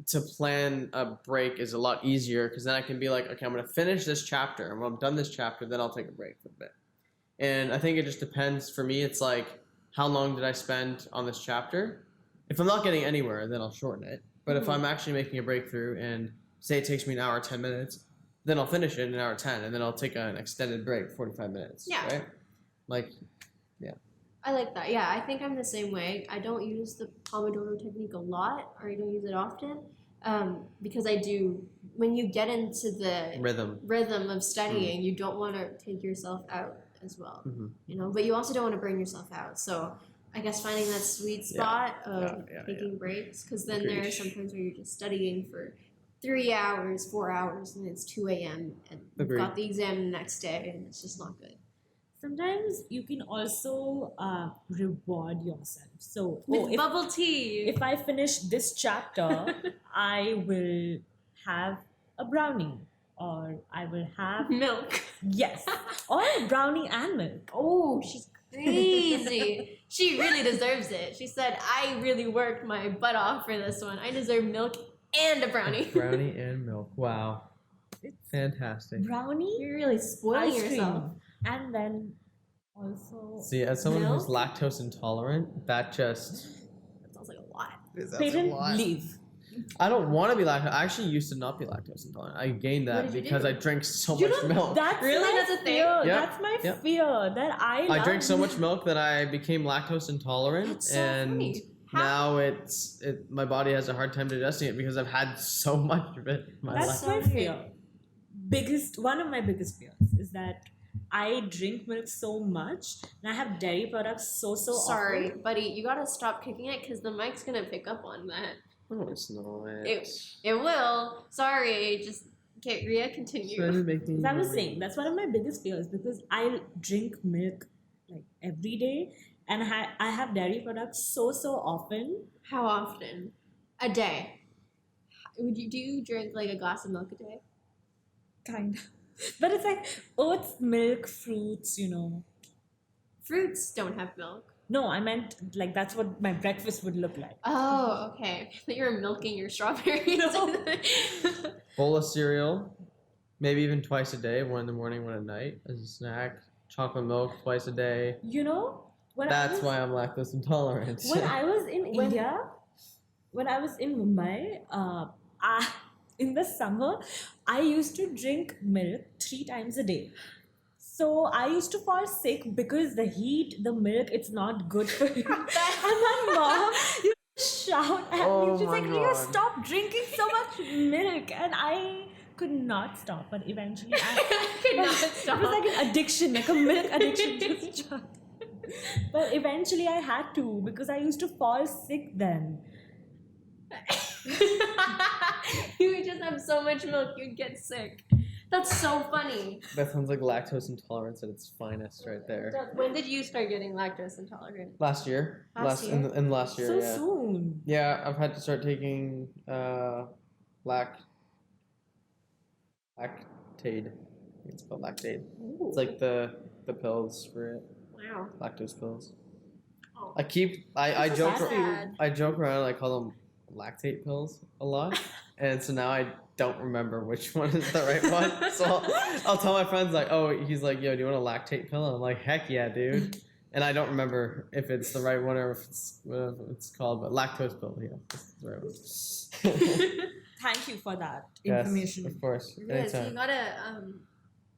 to plan a break is a lot easier because then I can be like, okay, I'm gonna finish this chapter, and when I'm done this chapter, then I'll take a break for a bit. And I think it just depends. For me, it's like, how long did I spend on this chapter? If I'm not getting anywhere, then I'll shorten it. But if I'm actually making a breakthrough, and say it takes me an hour 10 minutes, then I'll finish it in an hour 10, and then I'll take an extended break, 45 minutes. Yeah. Right? Like, yeah. I like that. Yeah, I think I'm the same way. I don't use the Pomodoro technique a lot, or I don't use it often, because I do. When you get into the rhythm of studying, you don't want to take yourself out as well. But you also don't want to burn yourself out. So I guess finding that sweet spot of taking breaks, because then there are some times where you're just studying for 3 hours, 4 hours, and it's 2 a.m. and you've got the exam the next day, and it's just not good. Sometimes you can also reward yourself. So, with bubble tea. If I finish this chapter, I will have a brownie, or I will have milk. Yes, or brownie and milk. Oh, she's crazy. She really deserves it. She said, I really worked my butt off for this one. I deserve milk and a brownie. Brownie and milk. Wow. It's fantastic. Brownie? You're really spoiling yourself. And then also... See, as someone who's lactose intolerant, that sounds like a lot. Peyton, leave. I don't want to be lactose. I actually used to not be lactose intolerant. I gained that because I drank so much milk. That's a thing? Yep. That's my fear. That I drank so much milk that I became lactose intolerant. That's so and funny. Now my body has a hard time digesting it because I've had so much of it in my life. That's my fear. One of my biggest fears is that I drink milk so much and I have dairy products so Sorry, often. buddy, you gotta stop kicking it because the mic's gonna pick up on that. No, it's not. It will. Sorry, just Ria, continue. As I was saying, that's one of my biggest fears because I drink milk like every day and I have dairy products so often. How often? A day. Do you drink like a glass of milk a day? Kind of. But it's like oats, milk, fruits, Fruits don't have milk. No, I meant like that's what my breakfast would look like. Oh, okay. I thought you were milking your strawberries. No. Bowl of cereal, maybe even twice a day, one in the morning, one at night as a snack. Chocolate milk twice a day. That's why I'm lactose intolerant. When I was in India, when I was in Mumbai, in the summer, I used to drink milk 3 times a day. So I used to fall sick because the heat, the milk, it's not good for you. And my mom used to shout at me. She's like, Ria, stop drinking so much milk. And I could not stop. But eventually I could not stop. It was like an addiction, like a milk addiction. But eventually I had to because I used to fall sick then. You would just have so much milk, you'd get sick. That's so funny. That sounds like lactose intolerance at its finest right there. When did you start getting lactose intolerant? Last year. Last year? In last year, So soon. Yeah, I've had to start taking Lactaid. It's called Lactaid. Ooh. It's like the pills for it. Wow. Lactose pills. Oh. I That's so sad. I joke around. I call them lactate pills a lot, and so now I don't remember which one is the right one. So I'll tell my friends like, oh, he's like, yo, do you want a lactate pill? And I'm like, heck yeah, dude. And I don't remember if it's the right one or if it's whatever it's called, but lactose pill, yeah, that's the right one. Thank you for that Yes, information. of course. Yes, Anytime. you gotta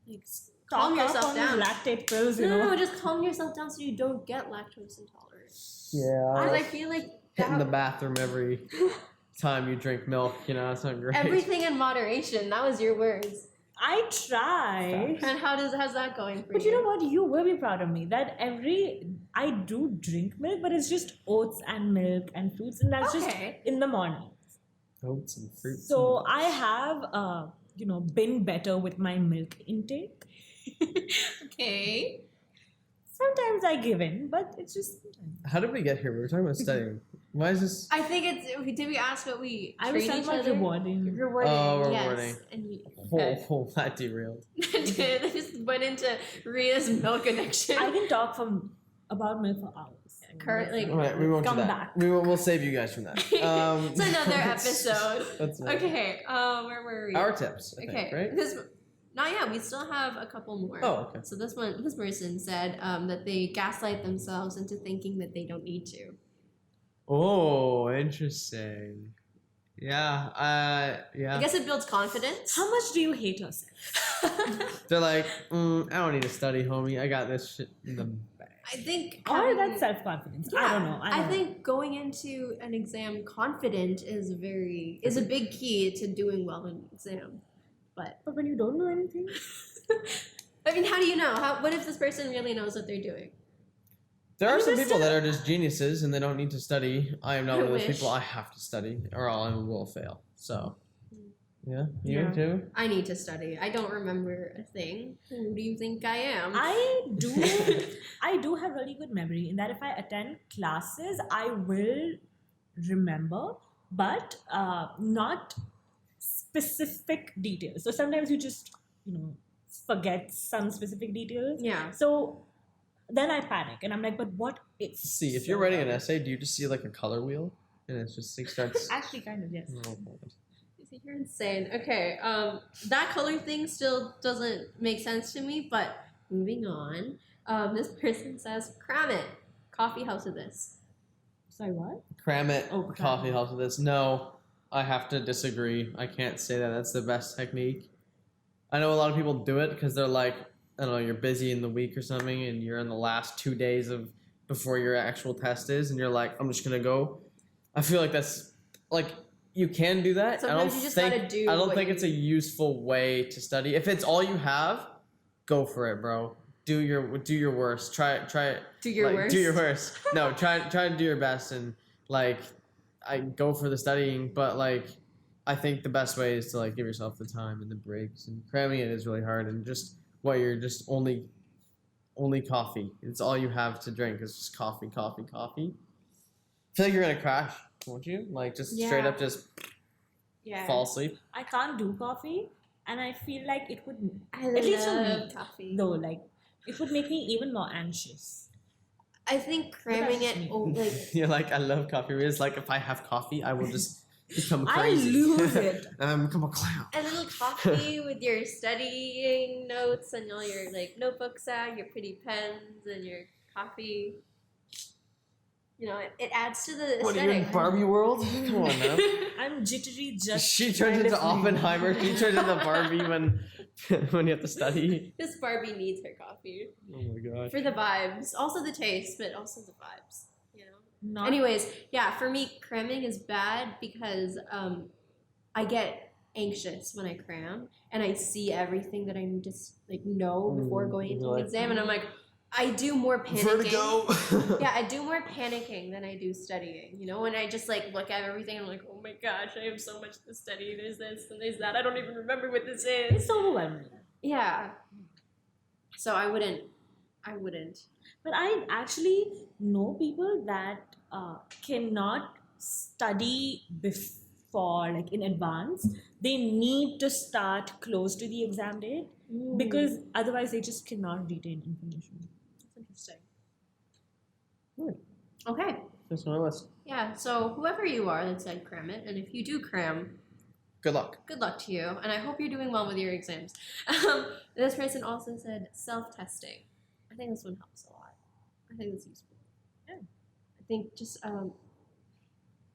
like Talk calm up yourself on down. lactate pills, you No, know. no, just calm yourself down so you don't get lactose intolerant. Yeah. Because I feel like Hit in the that, bathroom every time you drink milk, you know, that's not great. everything in moderation. That was your words. I try. And how's that going for But you know what? You will be proud of me that I do drink milk, but it's just oats and milk and fruits, and that's just Okay. in the morning. Oats and fruits. So I have, been better with my milk intake. Okay. Sometimes I give in, but it's just sometimes. How did we get here? We were talking about studying. Why is this? I think it's. Did we ask what we? I was treat talking each about other? rewarding. Rewarding. Oh, yes. rewarding. And you, Oh, that derailed. they just went into Ria's milk addiction. I can talk about milk for hours. Currently- All right, we won't Come do that. back. We'll save you guys from that. It's another episode. That's Okay. Where were we? Our tips, I Okay. think, right? Not yet. We still have a couple more. Oh, okay. So this person said that they gaslight themselves into thinking that they don't need to. Oh, interesting. Yeah. I Yeah. guess it builds confidence. How much do you hate yourself? They're like, I don't need to study, homie. I got this shit in the bag. I think. Or having- that's self-confidence. I don't know. I think going into an exam confident is a big key to doing well in an exam. But But when you don't know anything, I mean, how do you know? What if this person really knows what they're doing? There are I'm some just people a- that are just geniuses and they don't need to study. I am not I one of those wish. people. I have to study or I will fail. So, yeah, you Yeah. too. I need to study. I don't remember a thing. Who do you think I am? I do have really good memory in that if I attend classes, I will remember, but not specific details. So sometimes you just, forget some specific details. Yeah. So then I panic and I'm like, but what if? See, if you're writing an essay, do you just see like a color wheel and it's just like starts? Actually, kind of, yes. Oh, God. You're insane. Okay. That color thing still doesn't make sense to me, but moving on. This person says, cram it. Coffee house of this. Sorry, what? Cram it. Oh, cram Coffee it. helps with this. No, I have to disagree. I can't say that that's the best technique. I know a lot of people do it because they're like, I don't know, you're busy in the week or something and you're in the last 2 days of before your actual test is and you're like, I'm just gonna go. I feel like that's like you can do that. Sometimes you just gotta do I don't what think you- it's a useful way to study. If it's all you have, go for it, bro. Do your worst. Try it. Do your like, worst. Do your worst. No, try to do your best and like I go for the studying, but like I think the best way is to like give yourself the time and the breaks, and cramming it is really hard, and just you're just only coffee. It's all you have to drink is just coffee. I feel like you're gonna crash, won't you? Like just straight Yeah. up just Yeah. fall asleep. I can't do coffee, and I feel like it would, I at least for love me, coffee. though, like it would make me even more anxious. I think cramming that's it, me. like, You're like, I love coffee. It's like if I have coffee, I will just become I crazy. lose it. And I'm become a clown. a little coffee with your studying notes and all your like notebooks out, your pretty pens and your coffee. You know, it adds to the What are you in aesthetic. Barbie world? Come on now. I'm jittery just. She turns by into listening. Oppenheimer. She turns into Barbie when you have to study. This Barbie needs her coffee Oh my gosh. for the vibes, also the taste, but also the vibes. You know. Not Anyways, yeah, for me, cramming is bad because I get anxious when I cram and I see everything that I need to know before going into you're an like, exam, and I'm like, I do more panicking. Vertigo. Yeah, I do more panicking than I do studying. You know, when I just like look at everything, I'm like, oh my gosh, I have so much to study. There's this and there's that. I don't even remember what this is. It's overwhelming. Yeah. So I wouldn't. But I actually know people that cannot study before, like in advance. They need to start close to the exam date because otherwise they just cannot retain information. That's interesting. Okay. That's on my list. Yeah, so whoever you are that said cram it, and if you do cram, Good luck. good luck to you, and I hope you're doing well with your exams. This person also said self-testing. I think this one helps a lot. I think it's useful. Yeah. I think just,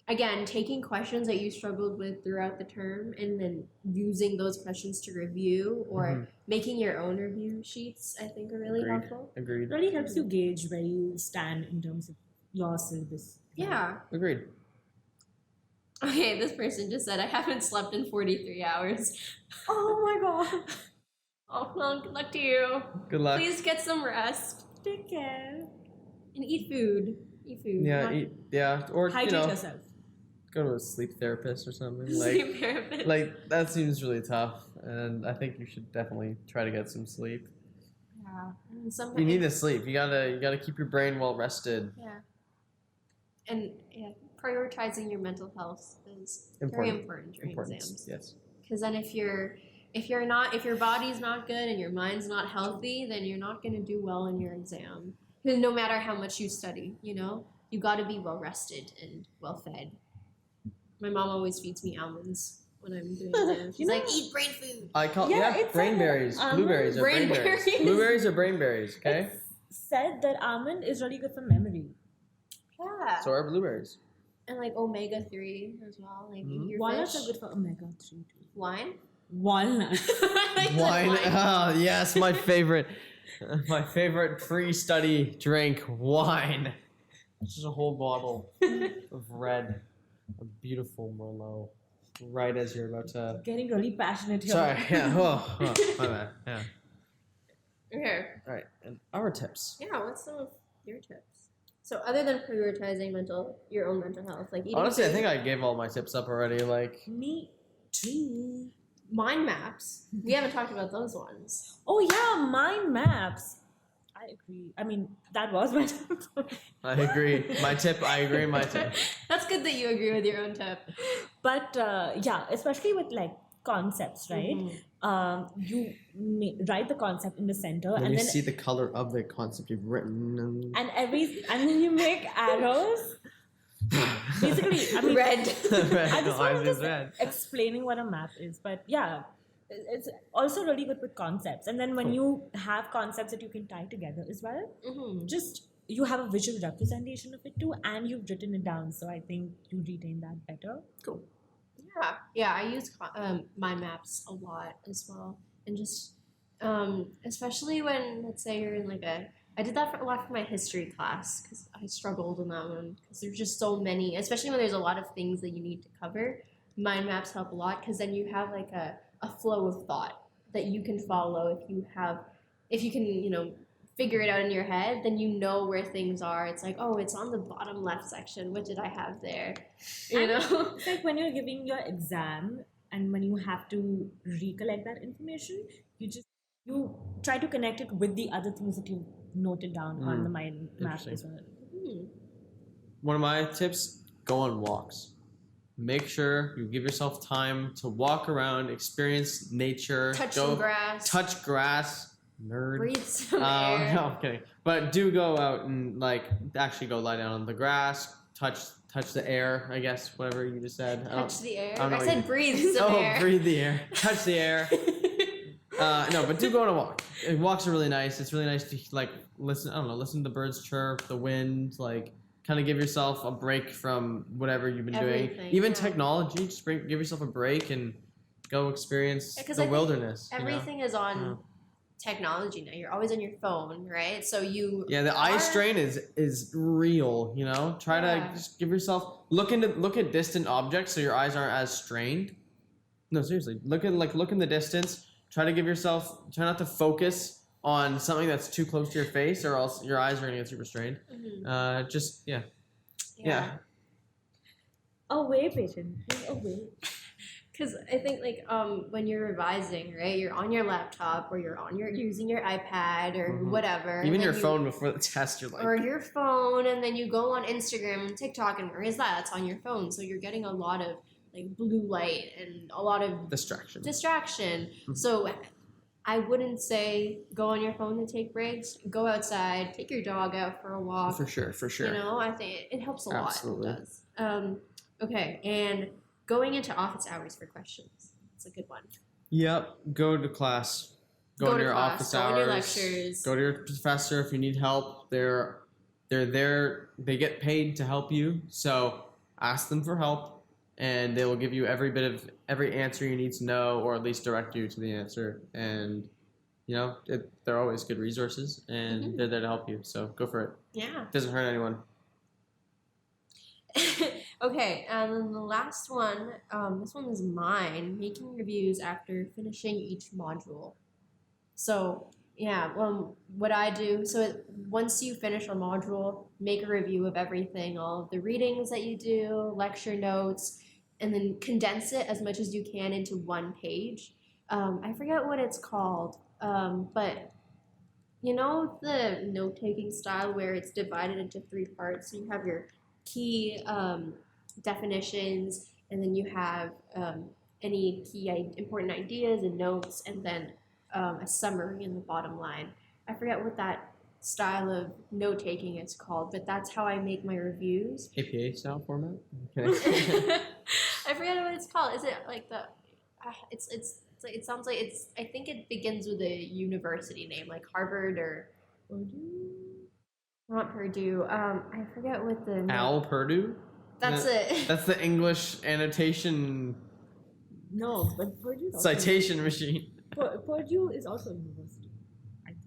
again, taking questions that you struggled with throughout the term and then using those questions to review or making your own review sheets, I think are really helpful. Agreed. It really helps you gauge where you stand in terms of your syllabus. Yeah. Agreed. Okay, this person just said, I haven't slept in 43 hours. Oh my god. Oh, well, good luck to you. Good luck. Please get some rest Take care. and eat food. Eat food. Yeah, or Hydrate yourself. go to a sleep therapist or something. Sleep therapist. Like that seems really tough, and I think you should definitely try to get some sleep. Yeah. And sometimes, You need to sleep. You gotta keep your brain well rested. Yeah. And yeah, prioritizing your mental health is very Important. important during Important. exams. Yes. Because then if your body's not good and your mind's not healthy, then you're not going to do well in your exam. Because no matter how much you study, you got to be well rested and well fed. My mom always feeds me almonds when I'm doing exams. She's like, eat brain food. I call it's brain like berries. Blueberries are brain berries. Brainberries. Blueberries are brain berries. Okay. It's said that almond is really good for memory. Yeah. So are blueberries. And like omega-3 as well. Like eat your Walnuts fish. are good for omega-3 too. Wine? Walnuts. Wine. Oh, yes, my favorite. My favorite pre-study drink, wine. It's just a whole bottle of red, a beautiful Merlot, right as you're about to. Getting really passionate here. Sorry, yeah. Oh, my bad. Yeah. Okay. All right, and our tips. Yeah, what's some of your tips? So other than prioritizing your own mental health, like eating Honestly, I food, think I gave all my tips up already. Like, Me too. mind maps. We haven't talked about those ones. Oh yeah, mind maps. I agree. I mean, that was my tip. I agree. My tip. I agree. My tip. That's good that you agree with your own tip. But yeah, especially with like concepts, right? You write the concept in the center, When and you then see the color of the concept you've written, and then you make arrows. Basically, I mean, Red. I just Ours want is to red. explaining what a map is, but yeah, it's also really good with concepts. And then when you have concepts that you can tie together as well, just you have a visual representation of it too, and you've written it down. So I think you retain that better. Cool. Yeah, I use mind maps a lot as well, and just especially when, let's say, you're in I did that a lot for my history class because I struggled in that one because there's just so many, especially when there's a lot of things that you need to cover. Mind maps help a lot because then you have like a flow of thought that you can follow if you can figure it out in your head, then you know where things are. It's like, oh, it's on the bottom left section. What did I have there? It's like when you're giving your exam and when you have to recollect that information, you try to connect it with the other things that you noted down on the mind map as well. One of my tips: go on walks. Make sure you give yourself time to walk around, experience nature, Touch some grass. touch grass. Nerd. Breathe some air. No, I'm kidding. But do go out and actually go lie down on the grass, touch the air. I guess whatever you just said. Touch the air. I don't know I what said breathe some air. Oh, breathe the air. Touch the air. No, but do go on a walk. Walks are really nice. It's really nice to listen. I don't know, listen to the birds chirp, the wind, kind of give yourself a break from whatever you've been doing. Even technology, just give yourself a break and go experience the wilderness. Everything is on technology now. You're always on your phone, right? So the eye strain is real. Try to just give yourself look at distant objects so your eyes aren't as strained. No, seriously, look in the distance. Try not to focus on something that's too close to your face, or else your eyes are gonna get super strained. Yeah. Away, Peyton. Away. Because I think when you're revising, right, you're on your laptop or you're using your iPad or whatever. Even your phone before the test, you're or your phone, and then you go on Instagram and TikTok, and where is that? It's on your phone, so you're getting a lot of blue light and a lot of distraction. So I wouldn't say go on your phone to take breaks. Go outside, take your dog out for a walk. For sure. You know, I think it helps a lot. Absolutely. It does. Okay, and going into office hours for questions. It's a good one. Yep. Go to class. Go to your class, office go hours. to your lectures. Go to your professor if you need help. They're there. They get paid to help you. So ask them for help, and they will give you every answer you need to know, or at least direct you to the answer. And you know, they're always good resources, and they're there to help you. So go for it. Yeah. It doesn't hurt anyone. Okay, and then the last one, this one is mine, making reviews after finishing each module. So, yeah, what I do, once you finish a module, make a review of everything, all of the readings that you do, lecture notes, and then condense it as much as you can into one page. I forget what it's called, but you know the note-taking style where it's divided into 3 parts? So you have your key definitions, and then you have any key important ideas and notes, and then a summary in the bottom line. I forget what that style of note-taking is called, but that's how I make my reviews. APA style format? Okay. I forget what it's called. Is it like the? It sounds like it's. I think it begins with a university name, like Harvard or Purdue. Not Purdue. I forget what the. Al Purdue. That's it. That's the English annotation. No, but Purdue. Citation machine. Purdue is also a university, I think.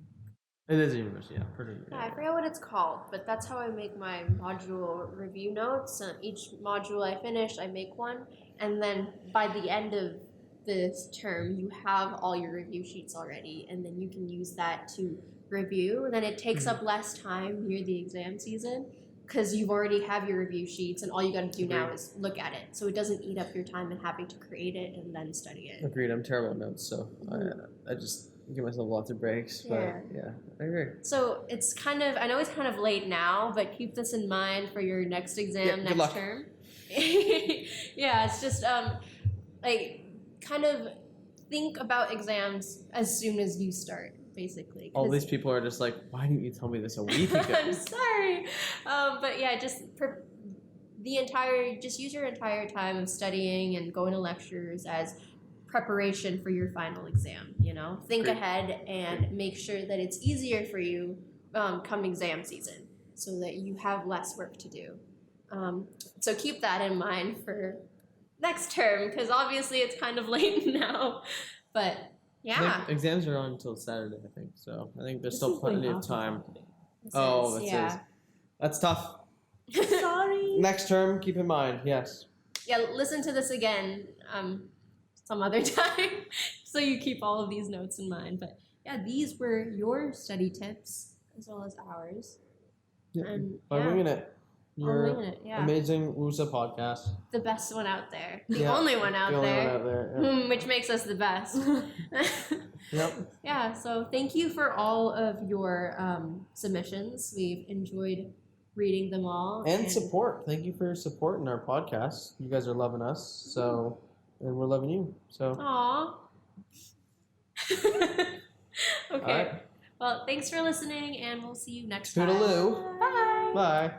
It is a university, yeah. Purdue. Yeah, I forget what it's called, but that's how I make my module review notes. Each module I finish, I make one, and then by the end of this term, you have all your review sheets already, and then you can use that to review. And then it takes up less time near the exam season because you've already have your review sheets, and all you got to do now is look at it. So it doesn't eat up your time in having to create it and then study it. Agreed. I'm terrible at notes, so I just give myself lots of breaks. But yeah, I agree. So it's kind of, I know it's kind of late now, but keep this in mind for your next exam next term. Yeah, it's just like kind of think about exams as soon as you start, basically. All these people are just like, why didn't you tell me this a week ago? I'm sorry. But yeah, just use your entire time of studying and going to lectures as preparation for your final exam, you know? Think ahead and make sure that it's easier for you come exam season so that you have less work to do. So keep that in mind for next term, because obviously it's kind of late now. But yeah. Exams are on until Saturday, I think. So I think there's still plenty of time. That's tough. Sorry. Next term, keep in mind, yes. Yeah, listen to this again some other time so you keep all of these notes in mind. But yeah, these were your study tips as well as ours. Yeah. And By winging it. Your amazing WUSA podcast. The best one out there. The only one out there. Which makes us the best. Yep. Yeah, so thank you for all of your submissions. We've enjoyed reading them all. And support. Thank you for supporting our podcast. You guys are loving us, and we're loving you. So. Aww. Okay. All right. Well, thanks for listening, and we'll see you next Toodaloo. time. Bye. Bye.